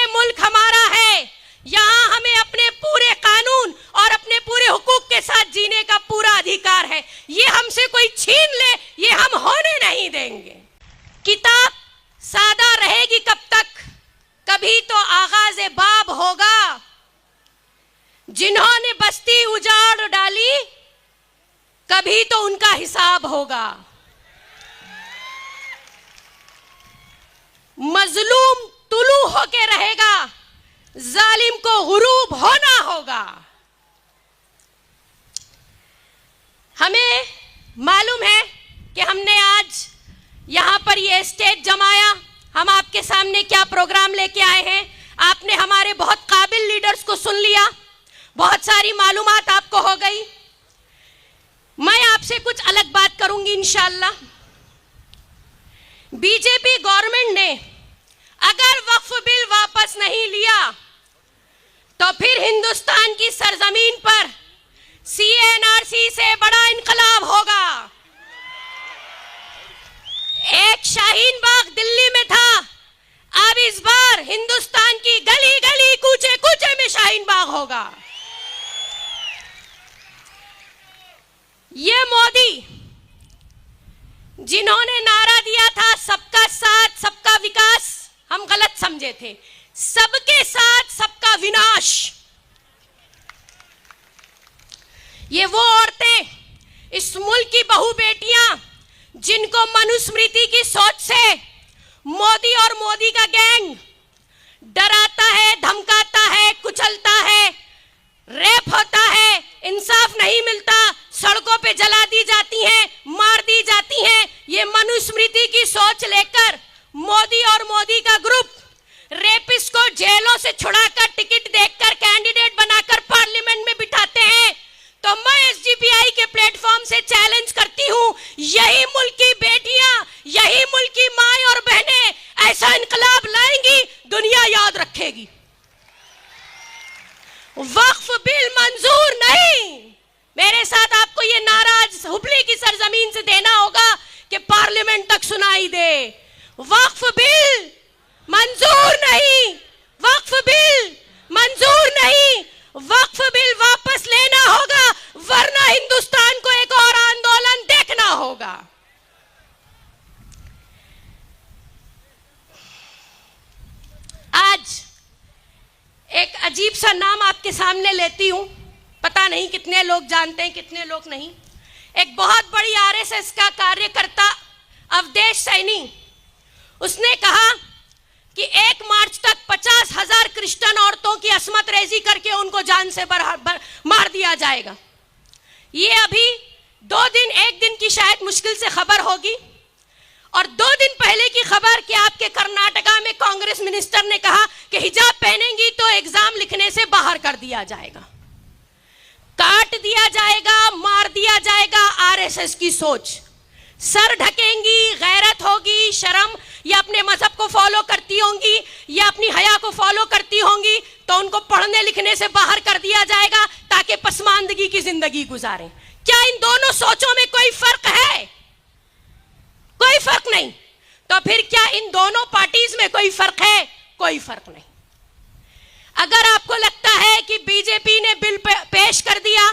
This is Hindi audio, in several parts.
मुल्क हमारा है, यहाँ हमें अपने पूरे कानून और अपने पूरे हुकूक के साथ जीने का पूरा अधिकार है। ये हमसे कोई छीन ले, ये हम होने नहीं देंगे। किताब सादा रहेगी कब तक? कभी तो आगाज़े बाब होगा। जिन्होंने बस्ती उजाड़ डाली, कभी तो उनका हिसाब होगा। मजलूम तुलू होके रहेगा, जालिम को गुरूब होना होगा। हमें मालूम है कि हमने आज यहाँ पर ये स्टेज जमाया, हम आपके सामने क्या प्रोग्राम लेके आए हैं। आपने हमारे बहुत काबिल लीडर्स को सुन लिया, बहुत सारी मालूमात आपको हो गई। मैं आपसे कुछ अलग बात करूंगी इंशाअल्लाह। बीजेपी गवर्नमेंट ने अगर वक्फ बिल वापस नहीं लिया तो फिर हिंदुस्तान की सरजमीन पर CNRC से बड़ा इनकलाब होगा। एक शाहीन बाग दिल्ली में था, अब इस बार हिंदुस्तान की गली गली कूचे कूचे में शाहीन बाग होगा। ये मोदी जिन्होंने नारा दिया था सबका साथ सबका विकास, हम गलत समझे थे। सबके साथ सबका विनाश। ये वो औरतें, इस मुल्क की बहू बेटियां जिनको मनुस्मृति की सोच से मोदी और मोदी का गैंग डराता है, धमकाता है, कुचलता है, रेप होता है, इंसाफ नहीं मिलता, सड़कों पे जला दी जाती हैं, मार दी जाती हैं। ये मनुस्मृति की सोच लेकर मोदी और मोदी का ग्रुप रेपिस्ट को जेलों से छुड़ाकर टिकट देकर कैंडिडेट बनाकर पार्लियामेंट में बिठाते हैं। तो मैं SGPI के प्लेटफॉर्म से चैलेंज करती हूं, यही मुल्क की बेटियां, यही मुल्क की माएं और बहनें ऐसा इनकलाब लाएंगी, दुनिया याद रखेगी। वक्फ बिल मंजूर नहीं। मेरे साथ आपको ये नारा हुबली की सरजमीन से देना होगा कि पार्लियामेंट तक सुनाई दे। वक्फ बिल मंजूर नहीं, वक्फ बिल मंजूर नहीं, वक्फ बिल वापस लेना होगा, वरना हिंदुस्तान को एक और आंदोलन देखना होगा। आज एक अजीब सा नाम आपके सामने लेती हूं, पता नहीं कितने लोग जानते हैं कितने लोग नहीं। एक बहुत बड़ी RSS का कार्यकर्ता अवधेश सैनी, उसने कहा कि 1 मार्च तक 50,000 क्रिश्चियन औरतों की असमत रेजी करके उनको जान से मार दिया जाएगा। ये अभी 1 दिन की शायद मुश्किल से खबर होगी। और 2 दिन पहले की खबर कि आपके कर्नाटका में कांग्रेस मिनिस्टर ने कहा कि हिजाब पहनेंगी तो एग्जाम लिखने से बाहर कर दिया जाएगा, काट दिया जाएगा, मार दिया जाएगा। RSS की सोच, सर ढकेंगी, गैरत होगी, शर्म, या अपने मजहब को फॉलो करती होंगी या अपनी हया को फॉलो करती होंगी, तो उनको पढ़ने लिखने से बाहर कर दिया जाएगा ताकि पसमानदगी की जिंदगी गुजारें। क्या इन दोनों सोचों में कोई फर्क है? कोई फर्क नहीं। तो फिर क्या इन दोनों पार्टीज में कोई फर्क है? कोई फर्क नहीं। अगर आपको लगता है कि बीजेपी ने बिल पेश कर दिया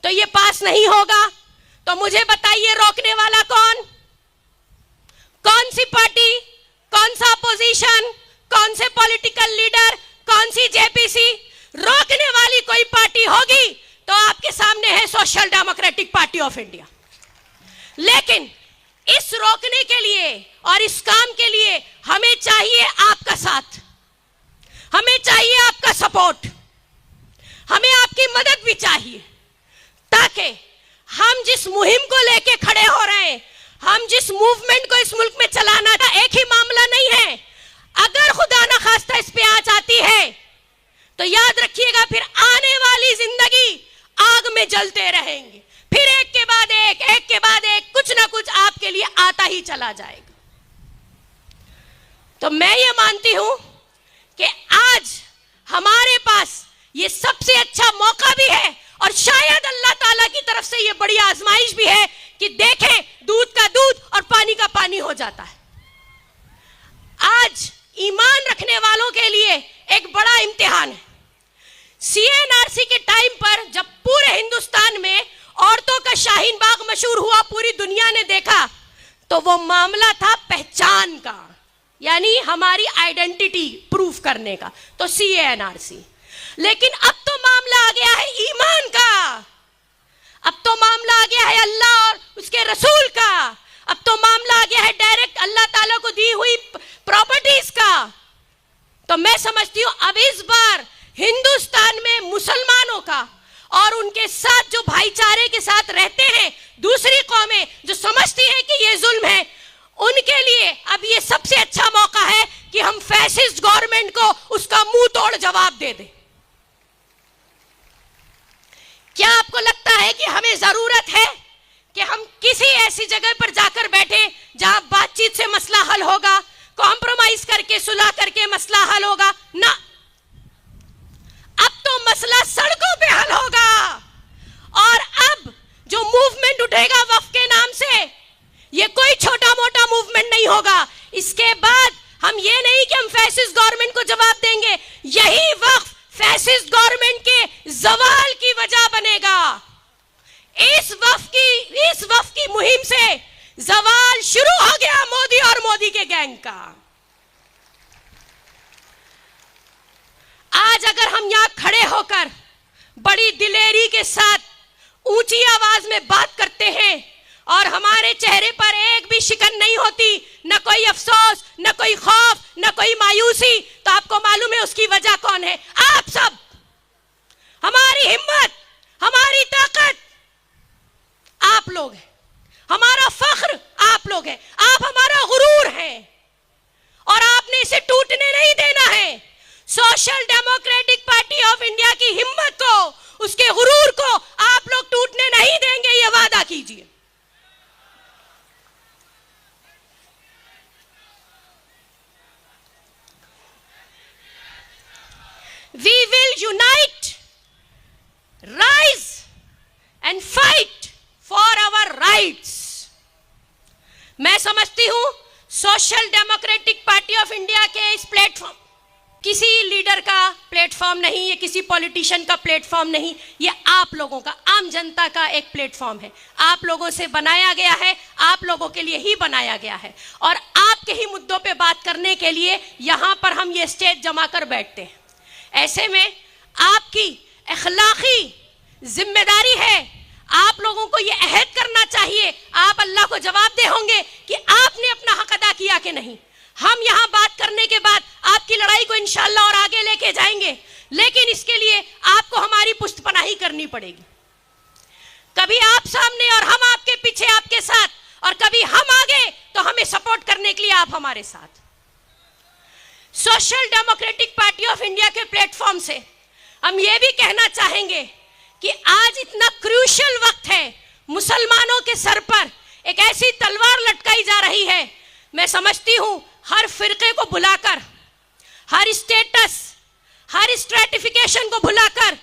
तो ये पास नहीं होगा, तो मुझे बताइए रोकने वाला कौन? कौन सी पार्टी, कौन सा अपोजिशन, कौन से पॉलिटिकल लीडर, कौन सी JPC? रोकने वाली कोई पार्टी होगी तो आपके सामने है social democratic party of India. लेकिन इस रोकने के लिए और इस काम के लिए हमें चाहिए आपका साथ, हमें चाहिए आपका सपोर्ट, हमें आपकी मदद भी चाहिए, ताकि हम जिस मुहिम को लेके खड़े हो रहे हैं, हम जिस मूवमेंट को इस मुल्क में चलाना था, एक ही मामला नहीं है। अगर खुदा ना खास्ता इस पे आंच आती है तो याद रखिएगा फिर आने वाली जिंदगी आग में जलते रहेंगे। फिर एक के बाद एक कुछ ना कुछ आपके लिए आता ही चला जाएगा। तो मैं ये मानती हूं कि आज हमारे पास ये सबसे अच्छा मौका भी है और शायद अल्लाह ताला की तरफ से ये बड़ी आजमाइश भी है कि देखें दूध का दूध और पानी का पानी हो जाता है। आज ईमान रखने वालों के लिए एक बड़ा इम्तिहान है। CNRC के टाइम पर जब पूरे हिंदुस्तान में औरतों का शाहीन बाग मशहूर हुआ, पूरी दुनिया ने देखा, तो वो मामला था पहचान का, यानी हमारी आइडेंटिटी प्रूफ करने का, तो CNRC। लेकिन अब तो मामला आ गया है ईमान का, अब तो मामला आ गया है अल्लाह और उसके रसूल का, अब तो मामला आ गया है डायरेक्ट अल्लाह ताला को दी हुई प्रॉपर्टीज का। तो मैं समझती हूं अब इस बार हिंदुस्तान में मुसलमानों का और उनके साथ जो भाईचारे के साथ रहते हैं दूसरी कौमें जो समझती हैं कि ये जुल्म है, उनके लिए अब ये सबसे अच्छा मौका है कि हम फैसिस्ट गवर्नमेंट को उसका मुंह तोड़ जवाब दे दें। क्या आपको लगता है कि हमें जरूरत है कि हम किसी ऐसी जगह पर जाकर बैठे जहां बातचीत से मसला हल होगा, कॉम्प्रोमाइज करके सुलह करके मसला हल होगा? ना, अब तो मसला सड़कों पे हल होगा। और अब जो मूवमेंट उठेगा वक्फ के नाम से, ये कोई छोटा मोटा मूवमेंट नहीं होगा। इसके बाद हम ये नहीं कि हम फैसिस्ट गवर्नमेंट को जवाब देंगे, यही वक्फ फैसिस्ट गवर्नमेंट के जवाल की वजह बनेगा। इस वक्फ की मुहिम से जवाल शुरू हो गया मोदी और मोदी के गैंग का। आज अगर हम यहां खड़े होकर बड़ी दिलेरी के साथ ऊंची आवाज में बात करते हैं और हमारे चेहरे पर एक भी शिकन नहीं होती, न कोई अफसोस, न कोई खौफ, न कोई मायूसी, तो आपको मालूम है उसकी वजह कौन है? आप सब। हमारी हिम्मत, हमारी ताकत आप लोग हैं, हमारा फख्र आप लोग हैं, आप हमारा गुरूर हैं और आपने इसे टूटने नहीं देना है। Social democratic party of India की हिम्मत को, उसके गुरूर को आप लोग टूटने नहीं देंगे, यह वादा कीजिए। We will unite, rise and fight for our rights। मैं समझती हूं social democratic party of India के इस प्लेटफॉर्म किसी लीडर का प्लेटफॉर्म नहीं, ये किसी पॉलिटिशियन का प्लेटफॉर्म नहीं, ये आप लोगों का, आम जनता का एक प्लेटफॉर्म है। आप लोगों से बनाया गया है, आप लोगों के लिए ही बनाया गया है और आपके ही मुद्दों पे बात करने के लिए यहां पर हम ये स्टेज जमा कर बैठते हैं। ऐसे में आपकी अखलाकी जिम्मेदारी है, आप लोगों को यह अहद करना चाहिए, आप अल्लाह को जवाबदेह होंगे कि आपने अपना हक अदा किया कि नहीं। हम यहां बात करने के बाद आपकी लड़ाई को इंशाअल्लाह और आगे लेके जाएंगे, लेकिन इसके लिए आपको हमारी पुष्टपनाही करनी पड़ेगी। कभी आप सामने और हम आपके पीछे, आपके साथ, और कभी हम आगे तो हमें सपोर्ट करने के लिए आप हमारे साथ। Social democratic party of India के प्लेटफॉर्म से हम ये भी कहना चाहेंगे कि आज इतना क्रूशियल वक्त है, मुसलमानों के सर पर एक ऐसी तलवार लटकाई जा रही है। मैं समझती हूं हर फिरके को भुलाकर, हर स्टेटस, हर स्ट्रेटिफिकेशन को भुलाकर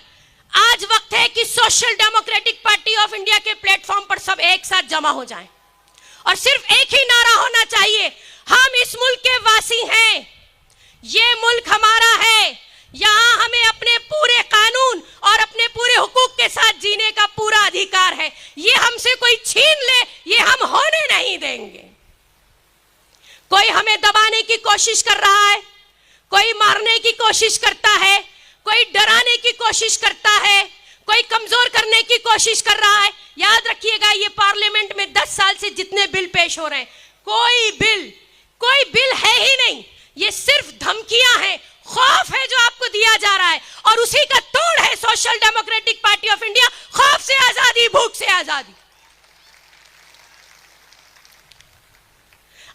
आज वक्त है कि social democratic party of India के प्लेटफॉर्म पर सब एक साथ जमा हो जाएं और सिर्फ एक ही नारा होना चाहिए, हम इस मुल्क के वासी हैं, ये मुल्क हमारा है, यहां हमें अपने पूरे कानून और अपने पूरे हुकूक के साथ जीने का पूरा अधिकार है। ये हमसे कोई छीन ले, ये हम होने नहीं देंगे। कोई हमें दबाने की कोशिश कर रहा है, कोई मारने की कोशिश करता है, कोई डराने की कोशिश करता है, कोई कमजोर करने की कोशिश कर रहा है। याद रखिएगा, ये पार्लियामेंट में 10 साल से जितने बिल पेश हो रहे हैं, कोई बिल है ही नहीं, ये सिर्फ धमकियां हैं, खौफ है जो आपको दिया जा रहा है और उसी का तोड़ है social democratic party of India. खौफ से आजादी, भूख से आजादी।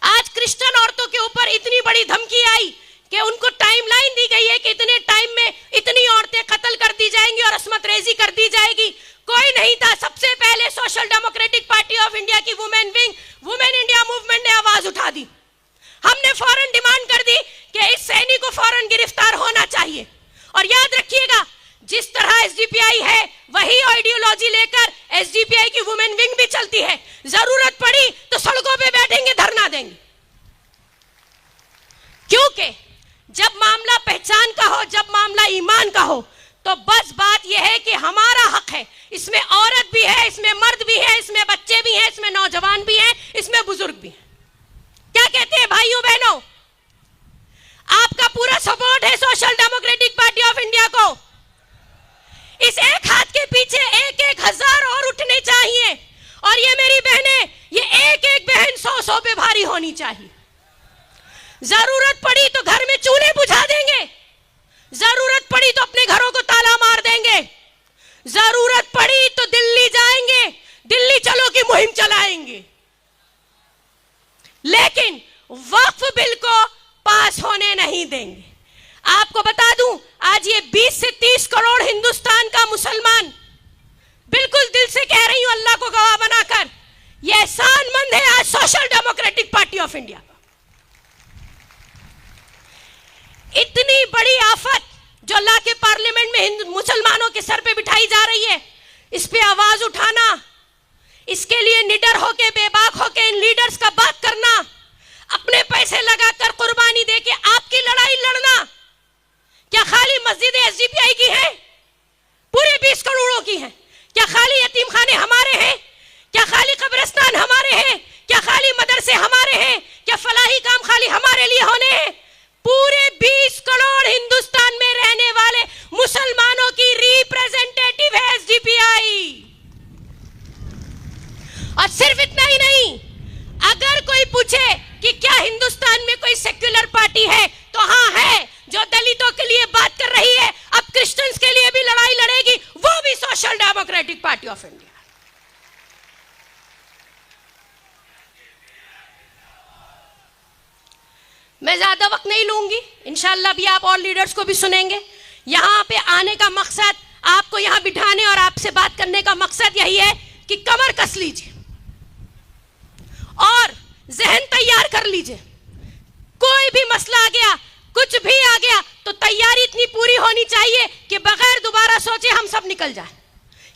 आज क्रिश्चियन औरतों के ऊपर इतनी बड़ी धमकी आई कि उनको टाइमलाइन दी गई है कि इतने टाइम में इतनी औरतें कत्ल कर दी जाएंगी और असमत रेजी कर दी जाएगी। कोई नहीं था, सबसे पहले social democratic party of India की women wing, women India movement ने आवाज उठा दी। हमने फौरन डिमांड कर दी कि इस सैनिक को फौरन गिरफ्तार होना चाहिए। और याद रखिएगा, जिस तरह एसडीपीआई है वही आइडियोलॉजी लेकर एसडीपीआई की वुमेन विंग भी चलती है। जरूरत पड़ी तो सड़कों पे बैठेंगे, धरना देंगे, क्योंकि जब मामला पहचान का हो, नौजवान का हो, तो बस बात यह है कि हमारा हक है। इसमें औरत भी है, इसमें मर्द भी है, इसमें बच्चे भी हैं, इसमें नौजवान भी हैं, इसमें बुजुर्ग भी हैं। क्या कहते हैं भाइयों बहनों? आपका पूरा सपोर्ट है social democratic party of India को। इस एक हाथ के पीछे एक एक हजार और उठने चाहिए, और ये मेरी बहनें, ये एक एक बहन 100 पे भारी होनी चाहिए। जरूरत पड़ी तो घर में चूल्हे बुझा देंगे, जरूरत पड़ी तो अपने घरों को ताला मार देंगे, जरूरत पड़ी तो दिल्ली जाएंगे, दिल्ली चलो की मुहिम चलाएंगे, लेकिन वक्फ बिल को पास होने नहीं देंगे। आपको बता दूं, आज ये 20 से 30 करोड़ हिंदुस्तान का मुसलमान, बिल्कुल दिल से कह रही हूं अल्लाह को गवाह बनाकर, ये एहसानमंद है आज social democratic party of India का। इतनी बड़ी आफत जो ला के पार्लियामेंट में मुसलमानों के सर पे बिठाई जा रही है, इस पे आवाज उठाना, इसके लिए निडर होके, बेबाक होके इन लीडर्स का बात करना, अपने पैसे लगाकर कुर्बानी देके आपकी लड़ाई लड़ना, क्या खाली मस्जिद एसडीपीआई की है? पूरे 20 करोड़ों की है। क्या खाली यतीम खाने हमारे हैं? क्या खाली कब्रिस्तान हमारे हैं? क्या खाली मदरसे हमारे हैं? क्या फलाही काम खाली हमारे लिए होने हैं? पूरे 20 करोड़ हिंदुस्तान में रहने वाले मुसलमानों की रिप्रेजेंटेटिव है एसडीपीआई। और सिर्फ इतना ही नहीं, अगर कोई पूछे कि क्या हिंदुस्तान में कोई सेक्युलर पार्टी है, तो हाँ है, जो दलितों के लिए बात कर रही है, अब क्रिश्चियंस के लिए भी लड़ाई लड़ेगी, वो भी social democratic party of India. मैं ज्यादा वक्त नहीं लूंगी, इंशाल्लाह भी आप और लीडर्स को भी सुनेंगे। यहां पे आने का मकसद, आपको यहां बिठाने और आपसे बात करने का मकसद यही है कि कमर कस लीजिए और जहन तैयार कर लीजिए। कोई भी मसला आ गया, कुछ भी आ गया, तो तैयारी इतनी पूरी होनी चाहिए कि बगैर दोबारा सोचे हम सब निकल जाए।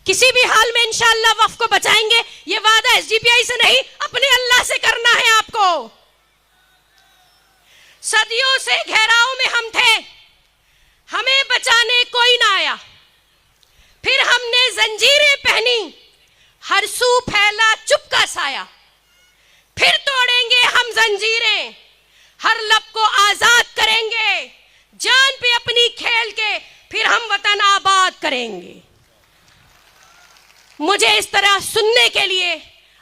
किसी भी हाल में इंशाअल्लाह वक्फ को बचाएंगे। ये वादा एसडीपीआई से नहीं, अपने अल्लाह से करना है आपको। सदियों से घेराव में हम थे, हमें बचाने कोई ना आया, फिर हमने जंजीरें पहनी, हर सू फैला चुप का साया, फिर तोड़ेंगे हम जंजीरें, हर लब को आजाद करेंगे, जान पे अपनी खेल के फिर हम वतन आबाद करेंगे। मुझे इस तरह सुनने के लिए,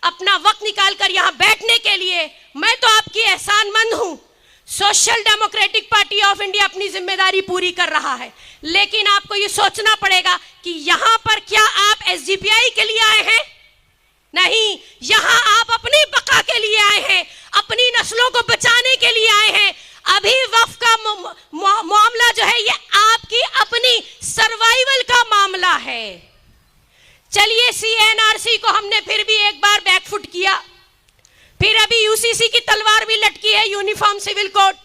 अपना वक्त निकालकर यहां बैठने के लिए, मैं तो आपकी एहसानमंद हूं। Social democratic party of India अपनी जिम्मेदारी पूरी कर रहा है, लेकिन आपको यह सोचना पड़ेगा कि यहां पर क्या आप एसडीपीआई के लिए आए हैं? नहीं, यहां आप अपनी बका के लिए आए हैं, अपनी नस्लों को बचाने के लिए आए हैं। अभी वक्फ का मामला जो है, ये आपकी अपनी सर्वाइवल का मामला है। चलिए, सीएनआरसी को हमने फिर भी एक बार बैकफुट किया, फिर अभी यूसीसी की तलवार भी लटकी है, यूनिफॉर्म सिविल कोड,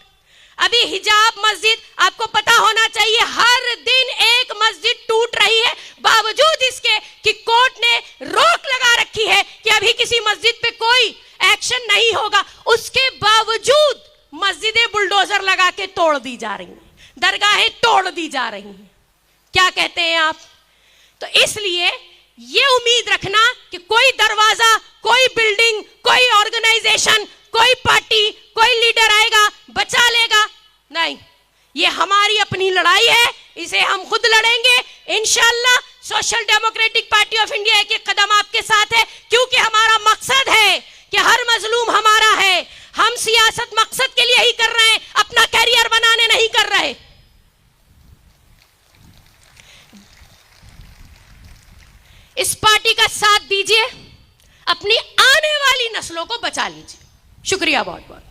अभी हिजाब मस्जिद, आपको पता होना चाहिए हर दिन एक मस्जिद टूट रही है, बावजूद इसके कि कोर्ट ने रोक लगा रखी है कि अभी किसी मस्जिद पे कोई एक्शन नहीं होगा, उसके बावजूद मस्जिदें बुलडोजर लगा के तोड़ दी जा रही हैं, दरगाहें तोड़ दी जा रही हैं। क्या कहते हैं आप? तो इसलिए ये उम्मीद रखना कि कोई दरवाजा, कोई बिल्डिंग, कोई ऑर्गेनाइजेशन, कोई पार्टी, कोई लीडर आएगा बचा लेगा, नहीं, ये हमारी अपनी लड़ाई है, इसे हम खुद लड़ेंगे इंशाअल्लाह। Social democratic party of India एक एक कदम आपके साथ है, क्योंकि हमारा मकसद है कि हर मजलूम हमारा है। हम सियासत मकसद के लिए ही कर रहे हैं, अपना कैरियर बनाने नहीं कर रहे। इस पार्टी का साथ दीजिए, अपनी आने वाली नस्लों को बचा लीजिए। शुक्रिया बहुत बहुत।